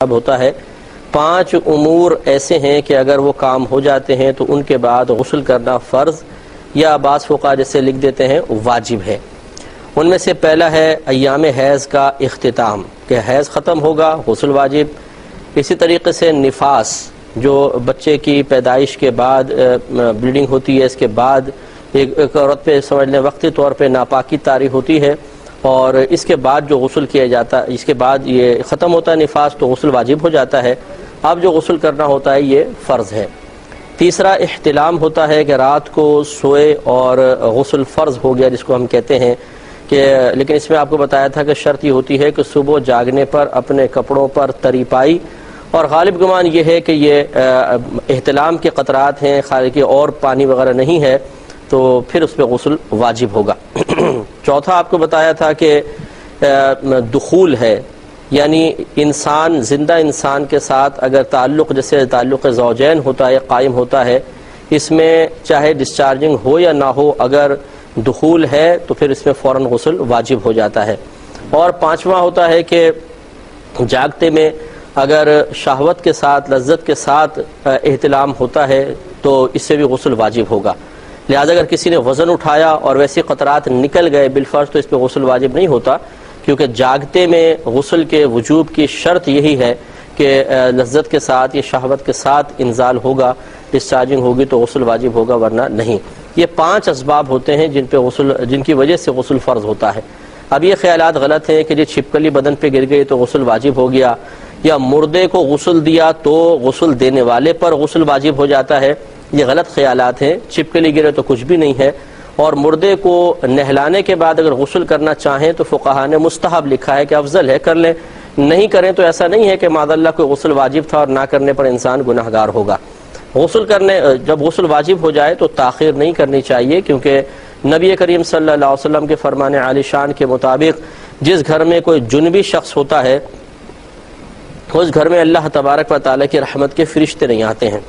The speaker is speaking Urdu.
اب ہوتا ہے 5 امور ایسے ہیں کہ اگر وہ کام ہو جاتے ہیں تو ان کے بعد غسل کرنا فرض یا بعض فقہا جیسے لکھ دیتے ہیں واجب ہے۔ ان میں سے پہلا ہے ایام حیض کا اختتام، کہ حیض ختم ہوگا غسل واجب۔ اسی طریقے سے نفاس، جو بچے کی پیدائش کے بعد بلیڈنگ ہوتی ہے، اس کے بعد ایک عورت پہ سمجھ لیں وقتی طور پہ ناپاکی طاری ہوتی ہے، اور اس کے بعد جو غسل کیا جاتا ہے، اس کے بعد یہ ختم ہوتا ہے نفاس تو غسل واجب ہو جاتا ہے۔ اب جو غسل کرنا ہوتا ہے یہ فرض ہے۔ تیسرا احتلام ہوتا ہے کہ رات کو سوئے اور غسل فرض ہو گیا، جس کو ہم کہتے ہیں کہ، لیکن اس میں آپ کو بتایا تھا کہ شرط یہ ہوتی ہے کہ صبح جاگنے پر اپنے کپڑوں پر تری پائی، اور غالب گمان یہ ہے کہ یہ احتلام کے قطرات ہیں، خارجی اور پانی وغیرہ نہیں ہے، تو پھر اس پہ غسل واجب ہوگا۔ چوتھا آپ کو بتایا تھا کہ دخول ہے، یعنی انسان، زندہ انسان کے ساتھ اگر تعلق جیسے تعلق زوجین ہوتا ہے، قائم ہوتا ہے، اس میں چاہے ڈسچارجنگ ہو یا نہ ہو، اگر دخول ہے تو پھر اس میں فوراً غسل واجب ہو جاتا ہے۔ اور پانچواں ہوتا ہے کہ جاگتے میں اگر شہوت کے ساتھ، لذت کے ساتھ احتلام ہوتا ہے تو اس سے بھی غسل واجب ہوگا۔ لہذا اگر کسی نے وزن اٹھایا اور ویسے قطرات نکل گئے بالفرض تو اس پہ غسل واجب نہیں ہوتا، کیونکہ جاگتے میں غسل کے وجوب کی شرط یہی ہے کہ لذت کے ساتھ یا شہوت کے ساتھ انزال ہوگا، ڈسچارجنگ ہوگی تو غسل واجب ہوگا، ورنہ نہیں۔ یہ 5 اسباب ہوتے ہیں جن کی وجہ سے غسل فرض ہوتا ہے۔ اب یہ خیالات غلط ہیں کہ یہ چھپکلی بدن پہ گر گئی تو غسل واجب ہو گیا، یا مردے کو غسل دیا تو غسل دینے والے پر غسل واجب ہو جاتا ہے، یہ غلط خیالات ہیں۔ چھپکلی گرے تو کچھ بھی نہیں ہے، اور مردے کو نہلانے کے بعد اگر غسل کرنا چاہیں تو فقہا نے مستحب لکھا ہے کہ افضل ہے، کر لیں، نہیں کریں تو ایسا نہیں ہے کہ معاذ اللہ کوئی غسل واجب تھا اور نہ کرنے پر انسان گناہ گار ہوگا۔ جب غسل واجب ہو جائے تو تاخیر نہیں کرنی چاہیے، کیونکہ نبی کریم صلی اللہ علیہ وسلم کے فرمان عالی شان کے مطابق جس گھر میں کوئی جنبی شخص ہوتا ہے اس گھر میں اللہ تبارک و تعالیٰ کی رحمت کے فرشتے نہیں آتے ہیں۔